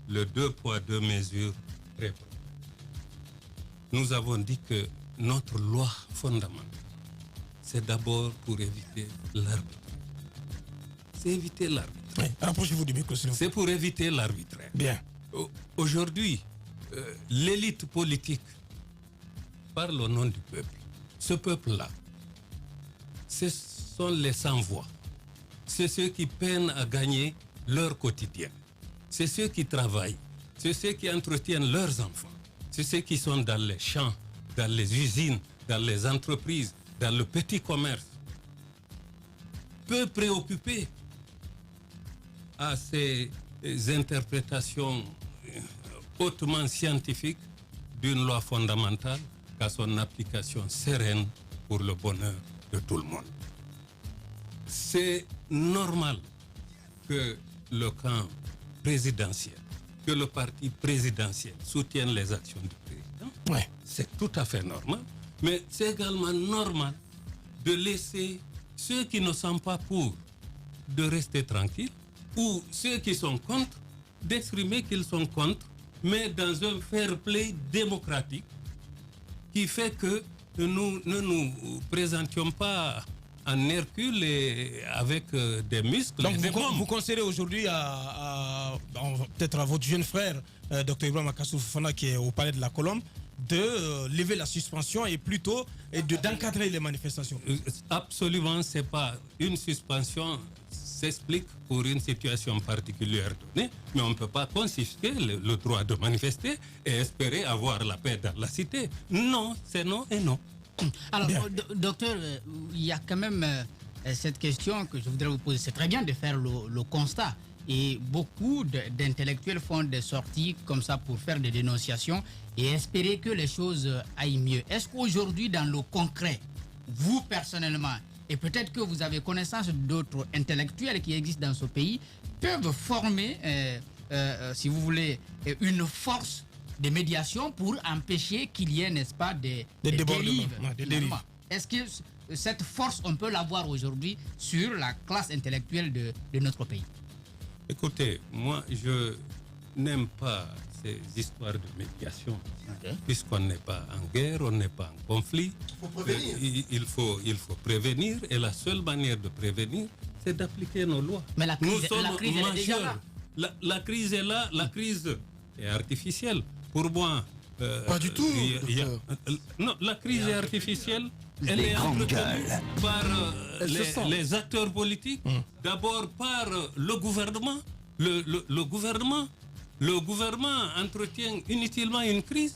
le 2 poids 2 mesures répond. Nous avons dit que notre loi fondamentale, c'est d'abord pour éviter l'arbitraire. C'est éviter l'arbitraire. Oui, rapprochez-vous du micro, s'il vous plaît. C'est pour éviter l'arbitraire. Bien. Aujourd'hui, l'élite politique parle au nom du peuple. Ce peuple-là, ce sont les sans-voix. C'est ceux qui peinent à gagner leur quotidien. C'est ceux qui travaillent. C'est ceux qui entretiennent leurs enfants. C'est ceux qui sont dans les champs, dans les usines, dans les entreprises, dans le petit commerce. Peu préoccupés à ces interprétations hautement scientifiques d'une loi fondamentale qu'à son application sereine pour le bonheur de tout le monde. C'est normal que le camp présidentiel, que le parti présidentiel soutienne les actions du président. c'est tout à fait normal. Mais c'est également normal de laisser ceux qui ne sont pas pour de rester tranquilles ou ceux qui sont contre d'exprimer qu'ils sont contre, mais dans un fair play démocratique qui fait que nous ne nous présentions pas en Hercule et avec des muscles. Donc vous conseillez aujourd'hui peut-être à votre jeune frère, Dr Ibrahim Akassou Fofana, qui est au Palais de la Colombe, de lever la suspension et plutôt d'encadrer les manifestations. Absolument, c'est pas une suspension s'explique pour une situation particulière donnée, mais on ne peut pas confisquer le droit de manifester et espérer avoir la paix dans la cité. Non, c'est non et non. Alors, docteur, il y a quand même cette question que je voudrais vous poser. C'est très bien de faire le constat. Et beaucoup d'intellectuels font des sorties comme ça pour faire des dénonciations et espérer que les choses aillent mieux. Est-ce qu'aujourd'hui, dans le concret, vous personnellement, et peut-être que vous avez connaissance d'autres intellectuels qui existent dans ce pays, peuvent former, si vous voulez, une force de médiation pour empêcher qu'il y ait, n'est-ce pas, des dérives. Est-ce que cette force, on peut l'avoir aujourd'hui sur la classe intellectuelle de notre pays? Écoutez, moi, je n'aime pas ces histoires de médiation. Puisqu'on n'est pas en guerre, on n'est pas en conflit. Il faut prévenir. Et la seule manière de prévenir, c'est d'appliquer nos lois. Mais la crise, elle est déjà là. La crise est là. La crise est artificielle. Pour moi... pas du tout. Non, la crise est artificielle. Elle est entretenue par les acteurs politiques, d'abord par le gouvernement. Le gouvernement entretient inutilement une crise.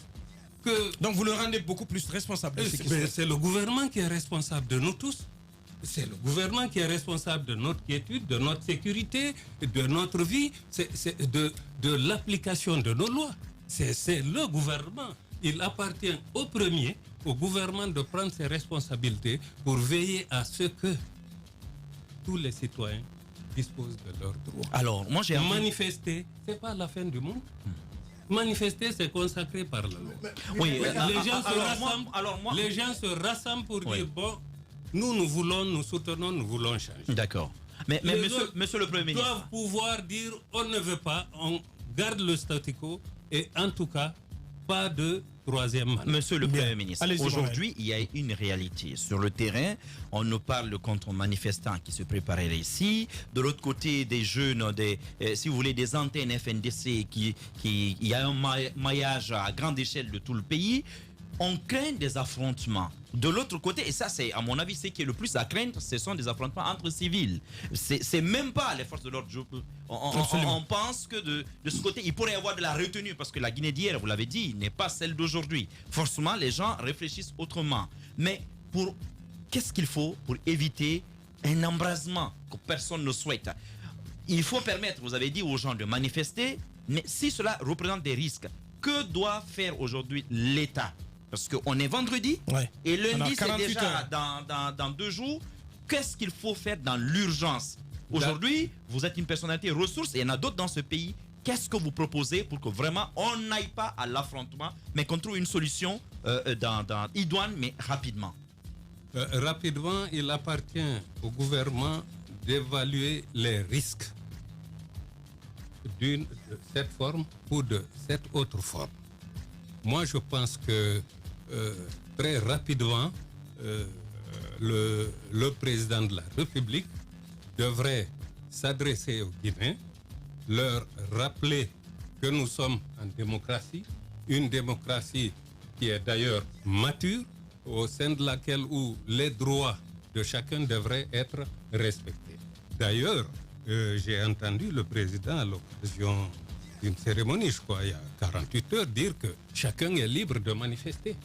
Donc vous le rendez beaucoup plus responsable. C'est le gouvernement qui est responsable de nous tous. C'est le gouvernement qui est responsable de notre quiétude, de notre sécurité, de notre vie, de l'application de nos lois. C'est le gouvernement. Il appartient au gouvernement de prendre ses responsabilités pour veiller à ce que tous les citoyens disposent de leurs droits. Alors, moi j'ai manifester, c'est pas la fin du monde. Manifester, c'est consacré par la loi. Oui, les gens se rassemblent pour dire bon, nous voulons, nous soutenons, nous voulons changer. D'accord. Mais monsieur le Premier ministre, doivent pouvoir dire on ne veut pas, on garde le statu quo et en tout cas pas de troisième mandat. Monsieur le Premier ministre, aujourd'hui, il y a une réalité. Sur le terrain, on nous parle de contre-manifestants qui se prépareraient ici. De l'autre côté, des jeunes, si vous voulez, des antennes FNDC il y a un maillage à grande échelle de tout le pays. On craint des affrontements. De l'autre côté, et ça c'est à mon avis ce qui est le plus à craindre, ce sont des affrontements entre civils. C'est même pas les forces de l'ordre. On pense que de ce côté, il pourrait y avoir de la retenue parce que la Guinée d'hier, vous l'avez dit, n'est pas celle d'aujourd'hui. Forcément, les gens réfléchissent autrement. Mais qu'est-ce qu'il faut pour éviter un embrasement que personne ne souhaite? Il faut permettre, vous avez dit, aux gens de manifester, mais si cela représente des risques, que doit faire aujourd'hui l'État? Parce qu'on est vendredi et lundi, c'est déjà dans 2 jours. Qu'est-ce qu'il faut faire dans l'urgence? Aujourd'hui, vous êtes une personnalité ressource et il y en a d'autres dans ce pays. Qu'est-ce que vous proposez pour que vraiment on n'aille pas à l'affrontement, mais qu'on trouve une solution idoine, mais rapidement? Rapidement, il appartient au gouvernement d'évaluer les risques de cette forme ou de cette autre forme. Moi, je pense que très rapidement, le président de la République devrait s'adresser aux Guinéens, leur rappeler que nous sommes en démocratie, une démocratie qui est d'ailleurs mature, au sein de laquelle où les droits de chacun devraient être respectés. D'ailleurs, j'ai entendu le président à l'occasion d'une cérémonie, je crois, il y a 48 heures, dire que chacun est libre de manifester.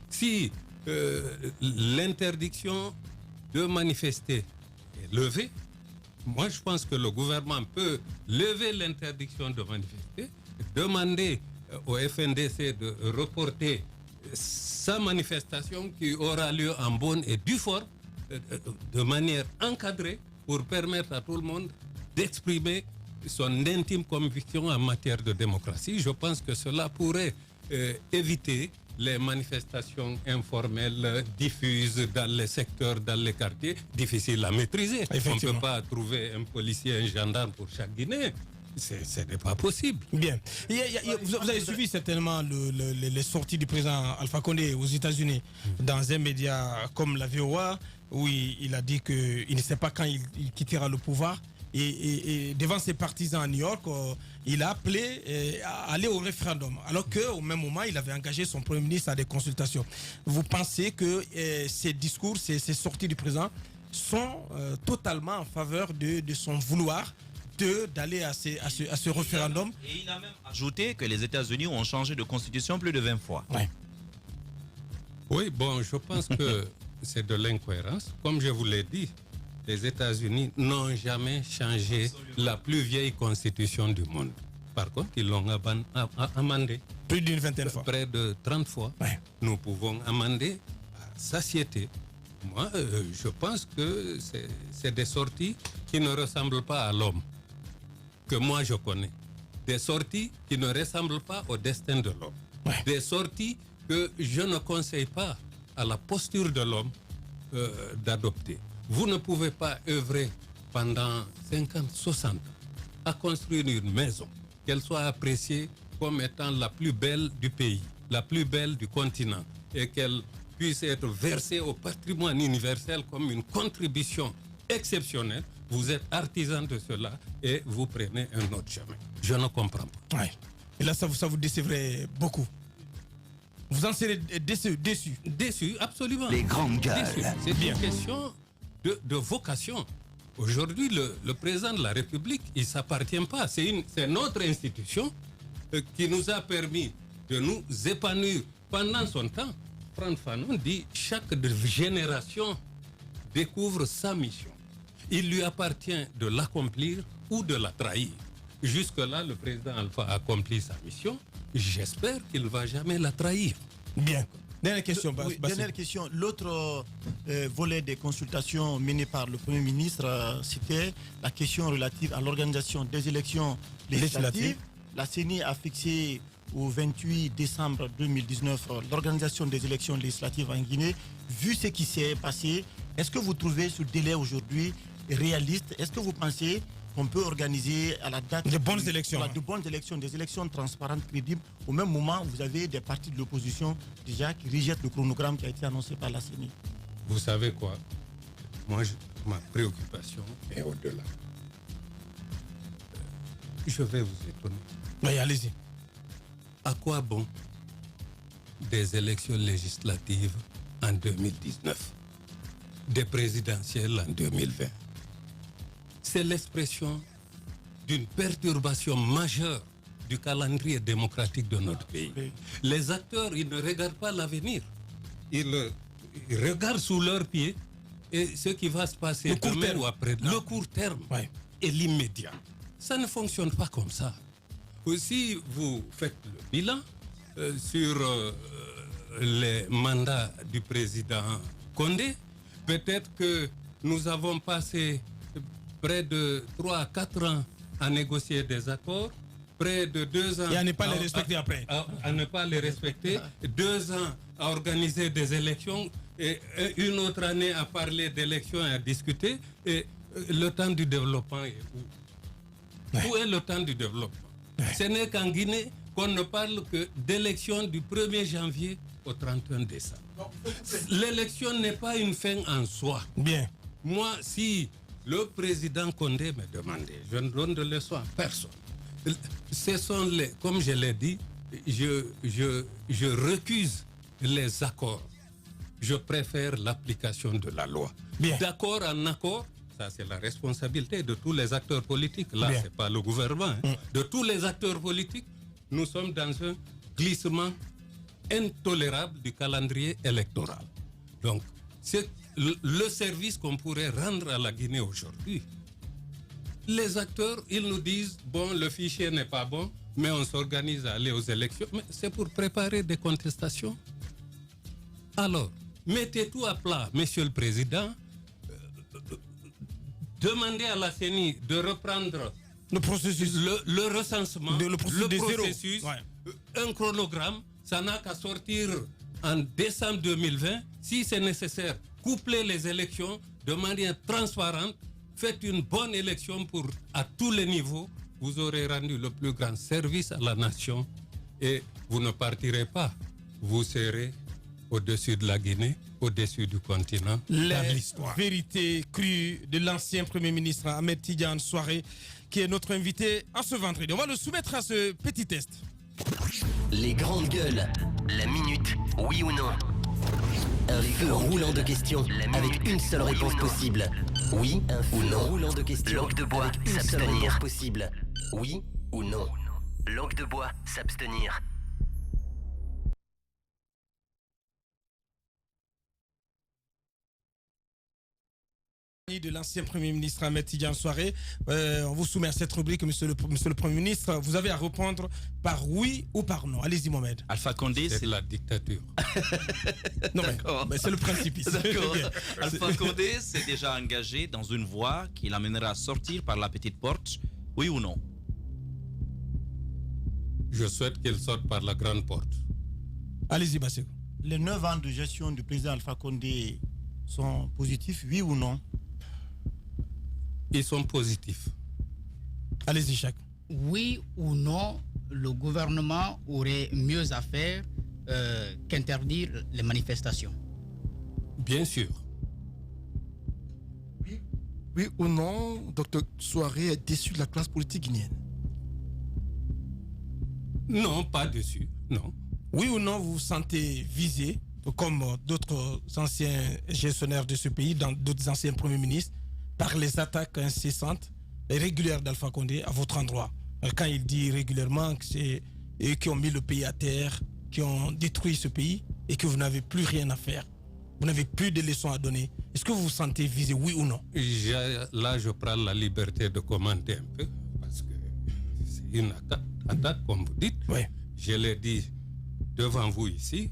Si l'interdiction de manifester est levée, moi je pense que le gouvernement peut lever l'interdiction de manifester, demander au FNDC de reporter sa manifestation qui aura lieu en bonne et due forme, de manière encadrée, pour permettre à tout le monde d'exprimer son intime conviction en matière de démocratie. Je pense que cela pourrait éviter les manifestations informelles diffuses dans les secteurs, dans les quartiers, difficiles à maîtriser. On ne peut pas trouver un policier, un gendarme pour chaque Guinéen. Ce n'est pas possible. Bien. Vous avez suivi certainement les sorties du président Alpha Condé aux États-Unis dans un média comme la VOA, où il a dit qu'il ne sait pas quand il quittera le pouvoir. Et devant ses partisans à New York, il a appelé à aller au référendum, alors qu'au même moment, il avait engagé son Premier ministre à des consultations. Vous pensez que ces discours, ces sorties du président sont totalement en faveur de son vouloir d'aller à ce référendum? Et il a même ajouté que les États-Unis ont changé de constitution plus de 20 fois. Ouais. Oui, bon, je pense que c'est de l'incohérence. Comme je vous l'ai dit, les États-Unis n'ont jamais changé la plus vieille constitution du monde. Par contre, ils l'ont amendée. Plus d'une vingtaine de fois. Près de 30 fois. Ouais. Nous pouvons amender à satiété. Moi, je pense que c'est des sorties qui ne ressemblent pas à l'homme, que moi je connais. Des sorties qui ne ressemblent pas au destin de l'homme. Ouais. Des sorties que je ne conseille pas à la posture de l'homme d'adopter. Vous ne pouvez pas œuvrer pendant 50, 60 ans à construire une maison, qu'elle soit appréciée comme étant la plus belle du pays, la plus belle du continent, et qu'elle puisse être versée au patrimoine universel comme une contribution exceptionnelle. Vous êtes artisan de cela et vous prenez un autre chemin. Je ne comprends pas. Ouais. Et là, ça vous décevrait beaucoup. Vous en serez déçu. Déçu, absolument. Les grandes gueules. C'est une question de vocation. Aujourd'hui, le président de la République, il ne s'appartient pas. C'est notre institution qui nous a permis de nous épanouir pendant son temps. Franck Fanon dit chaque génération découvre sa mission. Il lui appartient de l'accomplir ou de la trahir. Jusque-là, le président Alpha a accompli sa mission. J'espère qu'il ne va jamais la trahir. Bien. Dernière question. Dernière question. L'autre volet des consultations menées par le Premier ministre, c'était la question relative à l'organisation des élections législatives. La CENI a fixé au 28 décembre 2019 l'organisation des élections législatives en Guinée. Vu ce qui s'est passé, est-ce que vous trouvez ce délai aujourd'hui réaliste? Est-ce que vous pensez qu'on peut organiser à la date de bonnes élections, des élections transparentes, crédibles? Au même moment, vous avez des partis de l'opposition déjà qui rejettent le chronogramme qui a été annoncé par la CENI. Vous savez quoi? Moi, ma préoccupation est au-delà. Je vais vous étonner. Oui, allez-y. À quoi bon des élections législatives en 2019, des présidentielles en 2020? C'est l'expression d'une perturbation majeure du calendrier démocratique de notre pays. Les acteurs, ils ne regardent pas l'avenir. Ils regardent sous leurs pieds et ce qui va se passer demain ou après. Le court terme et l'immédiat. Ça ne fonctionne pas comme ça. Si vous faites le bilan sur les mandats du président Condé, peut-être que nous avons passé près de 3 à 4 ans à négocier des accords, près de 2 ans... Et à ne pas les respecter après. À ne pas les respecter, 2 ans à organiser des élections, et une autre année à parler d'élections et à discuter, et le temps du développement est où? Où est le temps du développement? Ce n'est qu'en Guinée qu'on ne parle que d'élections du 1er janvier au 31 décembre. L'élection n'est pas une fin en soi. Bien. Moi, si le président Condé me demandait, je ne donne de leçon à personne. Ce sont les, comme je l'ai dit, je recuse les accords. Je préfère l'application de la loi. D'accord en accord, ça c'est la responsabilité de tous les acteurs politiques. Là, ce n'est pas le gouvernement. De tous les acteurs politiques, nous sommes dans un glissement intolérable du calendrier électoral. Donc, c'est le service qu'on pourrait rendre à la Guinée aujourd'hui. Les acteurs, ils nous disent, bon, le fichier n'est pas bon, mais on s'organise à aller aux élections. Mais c'est pour préparer des contestations. Alors, mettez tout à plat, Monsieur le Président. Demandez à la CENI de reprendre le processus, le recensement, le processus, un chronogramme. ça n'a qu'à sortir en décembre 2020, si c'est nécessaire. Couplez les élections de manière transparente, faites une bonne élection à tous les niveaux, vous aurez rendu le plus grand service à la nation et vous ne partirez pas. Vous serez au-dessus de la Guinée, au-dessus du continent, les vérités crues de l'ancien Premier ministre Ahmed Tidiane Souaré, qui est notre invité en ce vendredi. On va le soumettre à ce petit test. Les grandes gueules, la minute, oui ou non. Un feu roulant de questions avec une seule réponse possible. Oui ou non. Roulant de questions. Langue de bois, s'abstenir. Possible. Oui ou non. Langue de bois, s'abstenir. De l'ancien Premier ministre Ahmed Tidiane Souaré, on vous soumet à cette rubrique, monsieur le Premier ministre. Vous avez à répondre par oui ou par non. Allez-y, Mohamed. Alpha Condé, c'est la dictature. Non, mais c'est le principe ici. D'accord. Alpha Condé s'est déjà engagé dans une voie qui l'amènera à sortir par la petite porte. Oui ou non? Je souhaite qu'il sorte par la grande porte. Allez-y, Bassego. Les 9 ans de gestion du président Alpha Condé sont positifs, oui ou non? Ils sont positifs. Allez-y, Jacques. Oui ou non, le gouvernement aurait mieux à faire qu'interdire les manifestations? Bien sûr. Oui ou non, Dr Souaré est déçu de la classe politique guinéenne? Non, pas déçu, non. Oui ou non, vous vous sentez visé, comme d'autres anciens gestionnaires de ce pays, d'autres anciens premiers ministres, par les attaques incessantes et régulières d'Alpha Condé à votre endroit? Quand il dit régulièrement que c'est eux qui ont mis le pays à terre, qui ont détruit ce pays et que vous n'avez plus rien à faire, vous n'avez plus de leçons à donner, est-ce que vous vous sentez visé, oui ou non? Là, je prends la liberté de commenter un peu, parce que c'est une attaque, comme vous dites. Oui. Je l'ai dit devant vous ici,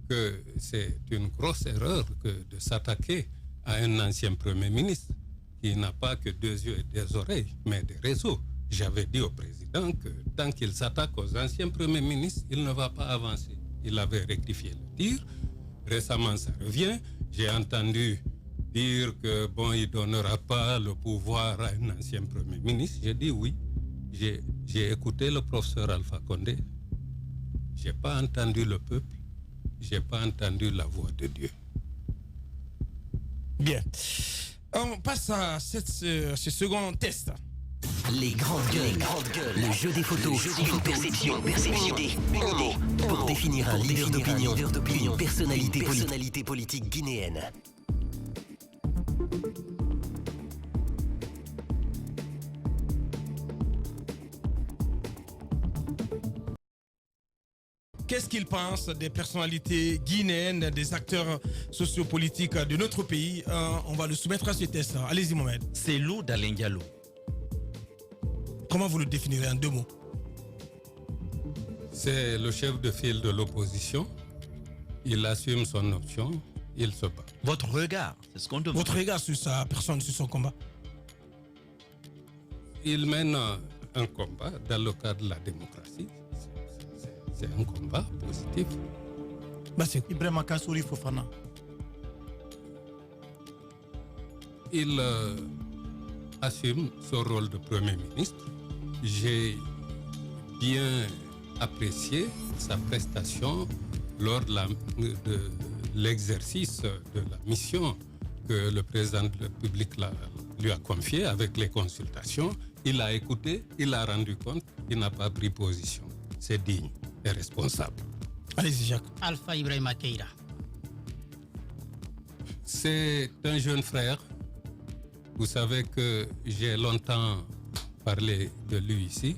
que c'est une grosse erreur de s'attaquer à un ancien Premier ministre qui n'a pas que 2 yeux et 2 oreilles, mais des réseaux. J'avais dit au président que tant qu'il s'attaque aux anciens premiers ministres, il ne va pas avancer. Il avait rectifié le tir. Récemment, ça revient. J'ai entendu dire que il ne donnera pas le pouvoir à un ancien Premier ministre. J'ai dit oui. J'ai écouté le professeur Alpha Condé. Je n'ai pas entendu le peuple. Je n'ai pas entendu la voix de Dieu. Bien. On passe à ce second test. Les grandes gueules, le jeu des photos, une perception, une idée pour définir un leader d'opinion, une personnalité politique guinéenne. Qu'est-ce qu'il pense des personnalités guinéennes, des acteurs sociopolitiques de notre pays? On va le soumettre à ce test. Allez-y, Mohamed. C'est Lou d'Alain Diallo. Comment vous le définirez en 2 mots? C'est le chef de file de l'opposition. Il assume son option. Il se bat. Votre regard, c'est ce qu'on demande. Votre regard sur sa personne, sur son combat? Il mène un combat dans le cadre de la démocratie. C'est un combat positif. Ibrahima Kassouri Fofana. Il assume son rôle de Premier ministre. J'ai bien apprécié sa prestation lors de l'exercice de la mission que le président de la République lui a confiée avec les consultations. Il a écouté, il a rendu compte, il n'a pas pris position. C'est digne et responsable. Allez-y, Jacques. Alpha Ibrahima Keïta. C'est un jeune frère. Vous savez que j'ai longtemps parlé de lui ici.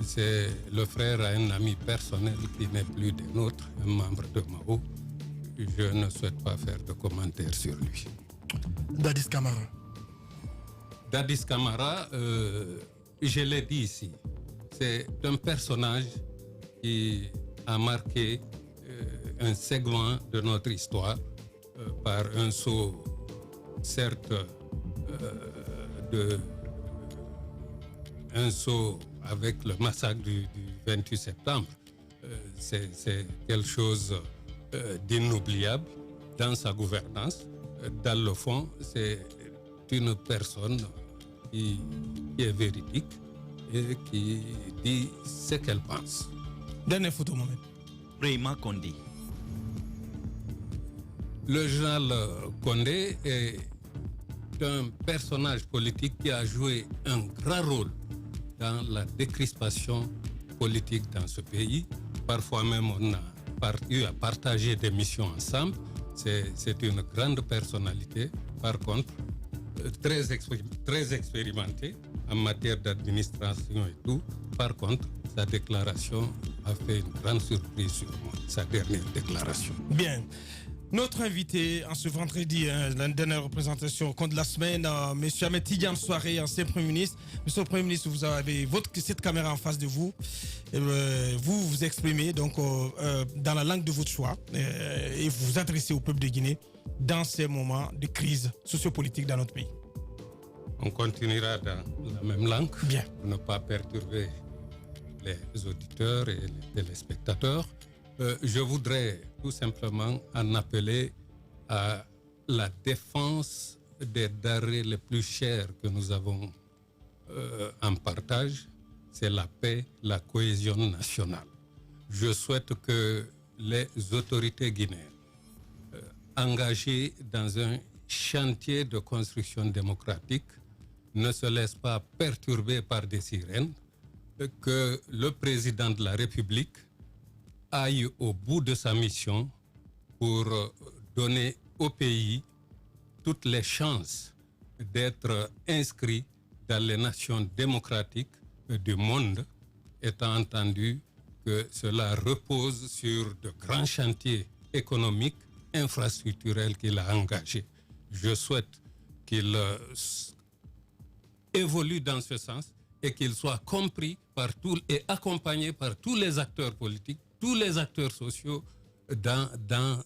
C'est le frère à un ami personnel qui n'est plus des nôtres, un membre de Mao. Je ne souhaite pas faire de commentaires sur lui. Dadis Camara. Dadis Camara, je l'ai dit ici, c'est un personnage qui a marqué un segment de notre histoire par un saut, certes, un saut avec le massacre du 28 septembre. c'est quelque chose d'inoubliable dans sa gouvernance. Dans le fond, c'est une personne qui est véridique et qui dit ce qu'elle pense. Dernière photo, Mohamed. Préma Condé. Le général Condé est un personnage politique qui a joué un grand rôle dans la décrispation politique dans ce pays. Parfois même, on a eu à partager des missions ensemble. C'est une grande personnalité, par contre, très expérimentée en matière d'administration et tout. Par contre, sa déclaration a fait une grande surprise sur moi, sa dernière déclaration. Bien. Notre invité en ce vendredi, la dernière représentation au compte de la semaine, M. Ahmed Tidiane Souaré, ancien Premier ministre. Monsieur le Premier ministre, vous avez cette caméra en face de vous. Vous vous exprimez donc, dans la langue de votre choix et vous vous adressez au peuple de Guinée dans ces moments de crise sociopolitique dans notre pays. On continuera dans la même langue. Bien. Pour ne pas perturber les auditeurs et les téléspectateurs. Je voudrais tout simplement en appeler à la défense des denrées les plus chères que nous avons en partage, c'est la paix, la cohésion nationale. Je souhaite que les autorités guinéennes engagées dans un chantier de construction démocratique ne se laissent pas perturber par des sirènes, que le président de la République aille au bout de sa mission pour donner au pays toutes les chances d'être inscrit dans les nations démocratiques du monde, étant entendu que cela repose sur de grands chantiers économiques, infrastructurels qu'il a engagés. Je souhaite qu'il évolue dans ce sens et qu'il soit compris par tous et accompagné par tous les acteurs politiques, tous les acteurs sociaux dans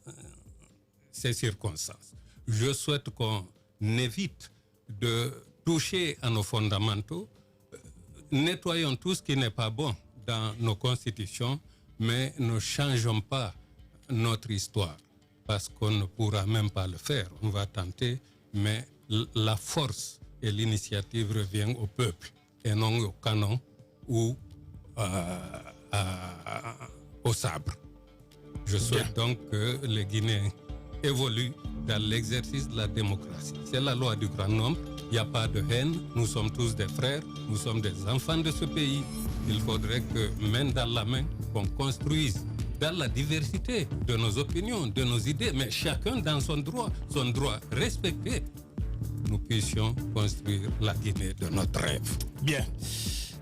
ces circonstances. Je souhaite qu'on évite de toucher à nos fondamentaux. Nettoyons tout ce qui n'est pas bon dans nos constitutions, mais ne changeons pas notre histoire, parce qu'on ne pourra même pas le faire. On va tenter, mais la force et l'initiative reviennent au peuple et non au canon ou au sabre. Je souhaite donc que les Guinéens évoluent dans l'exercice de la démocratie. C'est la loi du grand nombre. Il n'y a pas de haine. Nous sommes tous des frères. Nous sommes des enfants de ce pays. Il faudrait que, main dans la main, qu'on construise dans la diversité de nos opinions, de nos idées, mais chacun dans son droit respecté, nous puissions construire la Guinée de notre rêve. Bien.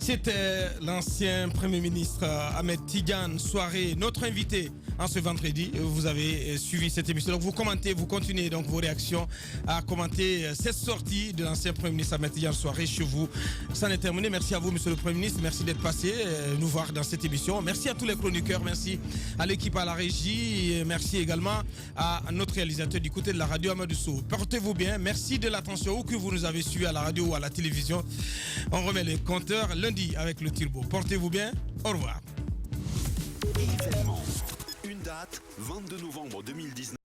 C'était l'ancien Premier ministre Ahmed Tidiane Souaré, notre invité en ce vendredi. Vous avez suivi cette émission. Donc vous commentez, vous continuez donc vos réactions à commenter cette sortie de l'ancien Premier ministre Ahmed Tidiane Souaré chez vous. Ça n'est terminé. Merci à vous, Monsieur le Premier ministre. Merci d'être passé nous voir dans cette émission. Merci à tous les chroniqueurs. Merci à l'équipe à la régie. Et merci également à notre réalisateur du côté de la radio, Amadou Sow. Portez-vous bien. Merci de l'attention où que vous nous avez suivis à la radio ou à la télévision. On remet les compteurs lundi avec le turbo. Portez-vous bien. Au revoir. Événement. Une date, 22 novembre 2019.